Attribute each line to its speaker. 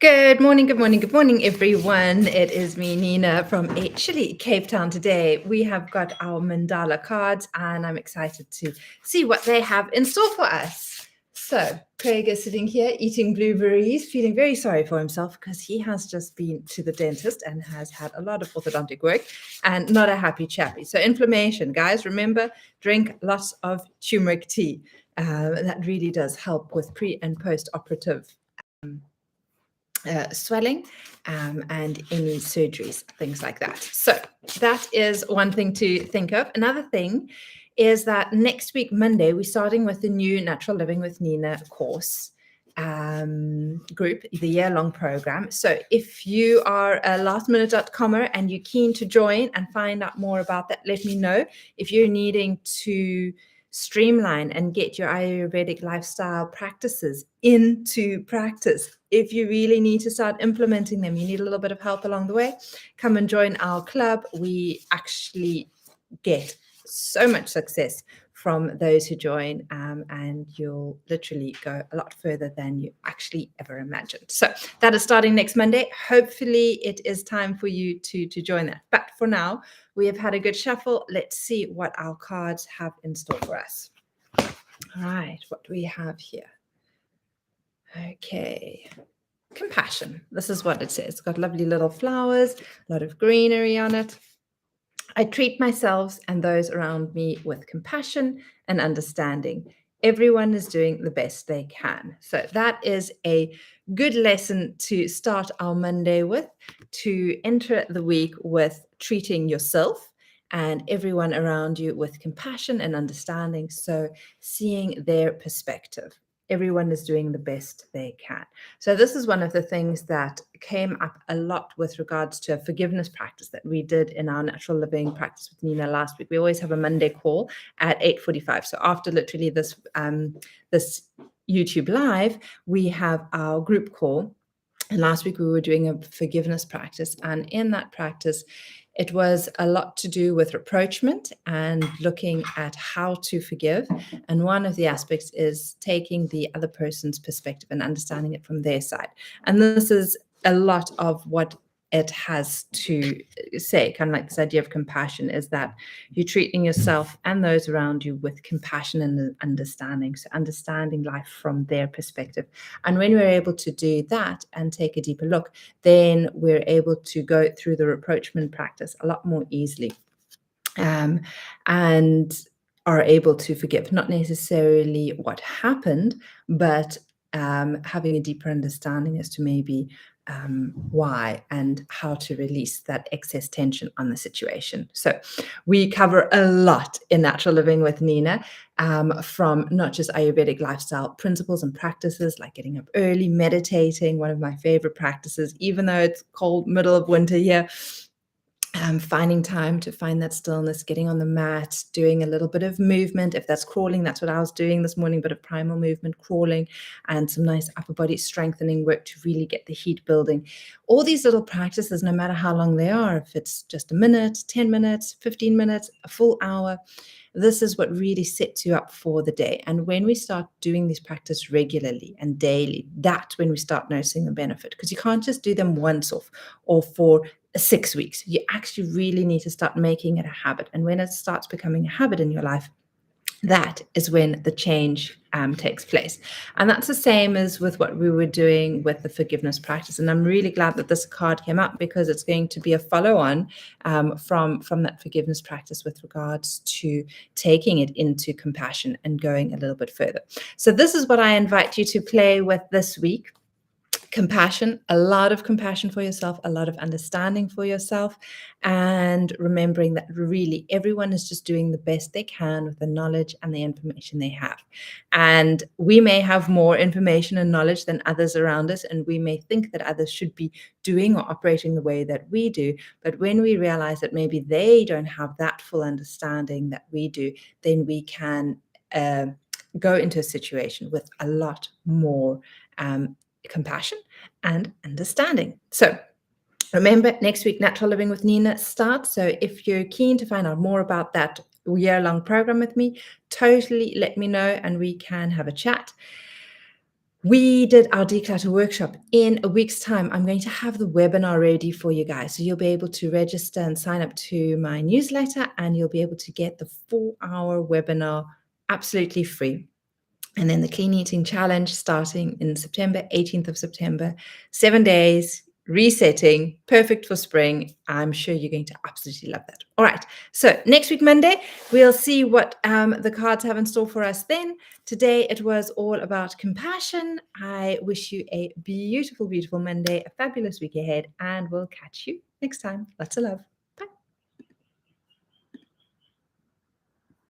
Speaker 1: Good morning, good morning, good morning, everyone. It is me, Nina, from chilly Cape Town today. We have got our Mandala cards, and I'm excited to see what they have in store for us. So, Craig is sitting here eating blueberries, feeling very sorry for himself because he has just been to the dentist and has had a lot of orthodontic work and not a happy chappy. So, inflammation, guys, remember, drink lots of turmeric tea. That really does help with pre and post operative swelling and any surgeries, things like that. So that is one thing to think of. Another thing is that next week, Monday, we're starting with the new Natural Living with Nina course group, the year-long program. So if you are a lastminute.comer and you're keen to join and find out more about that, let me know. If you're needing to streamline and get your Ayurvedic lifestyle practices into practice, if you really need to start implementing them, you need a little bit of help along the way, come and join our club. We actually get so much success from those who join, and you'll literally go a lot further than you actually ever imagined. So that is starting next Monday. Hopefully it is time for you to join that. But for now, we have had a good shuffle. Let's see what our cards have in store for us. All right, what do we have here? Okay. Compassion. This is what it says. It's got lovely little flowers, a lot of greenery on it. I treat myself and those around me with compassion and understanding. Everyone is doing the best they can. So that is a good lesson to start our Monday with, to enter the week with treating yourself and everyone around you with compassion and understanding. So seeing their perspective. Everyone is doing the best they can. So this is one of the things that came up a lot with regards to a forgiveness practice that we did in our natural living practice with Nina last week. We always have a Monday call at 8:45. So after literally this YouTube live, we have our group call. And last week we were doing a forgiveness practice. And in that practice, it was a lot to do with rapprochement and looking at how to forgive. And one of the aspects is taking the other person's perspective and understanding it from their side. And this is a lot of what it has to say, kind of like this idea of compassion, is that you're treating yourself and those around you with compassion and understanding. So understanding life from their perspective. And when we're able to do that and take a deeper look, then we're able to go through the rapprochement practice a lot more easily. And are able to forgive, not necessarily what happened, but having a deeper understanding as to maybe why and how to release that excess tension on the situation. So we cover a lot in Natural Living with Nina, from not just Ayurvedic lifestyle principles and practices like getting up early, meditating, one of my favorite practices, even though it's cold middle of winter here. Finding time to find that stillness, getting on the mat, doing a little bit of movement. If that's crawling, that's what I was doing this morning, bit of primal movement, crawling, and some nice upper body strengthening work to really get the heat building. All these little practices, no matter how long they are, if it's just a minute, 10 minutes, 15 minutes, a full hour, this is what really sets you up for the day. And when we start doing these practices regularly and daily, that's when we start noticing the benefit, because you can't just do them once off or for 6 weeks. You actually really need to start making it a habit. And when it starts becoming a habit in your life, that is when the change takes place. And that's the same as with what we were doing with the forgiveness practice. And I'm really glad that this card came up, because it's going to be a follow-on from that forgiveness practice with regards to taking it into compassion and going a little bit further. So this is what I invite you to play with this week. Compassion, a lot of compassion for yourself, a lot of understanding for yourself, and remembering that really everyone is just doing the best they can with the knowledge and the information they have. And we may have more information and knowledge than others around us, and we may think that others should be doing or operating the way that we do. But when we realize that maybe they don't have that full understanding that we do, then we can go into a situation with a lot more compassion and understanding. So remember, next week, Natural Living with Nina starts. So if you're keen to find out more about that year-long program with me, totally let me know and we can have a chat. We did our declutter workshop. In a week's time, I'm going to have the webinar ready for you guys. So you'll be able to register and sign up to my newsletter, and you'll be able to get the 4-hour webinar absolutely free. And then the Clean Eating Challenge starting in September, 18th of September, 7 days, resetting, perfect for spring. I'm sure you're going to absolutely love that. All right. So next week, Monday, we'll see what the cards have in store for us then. Today, it was all about compassion. I wish you a beautiful, beautiful Monday, a fabulous week ahead, and we'll catch you next time. Lots of love.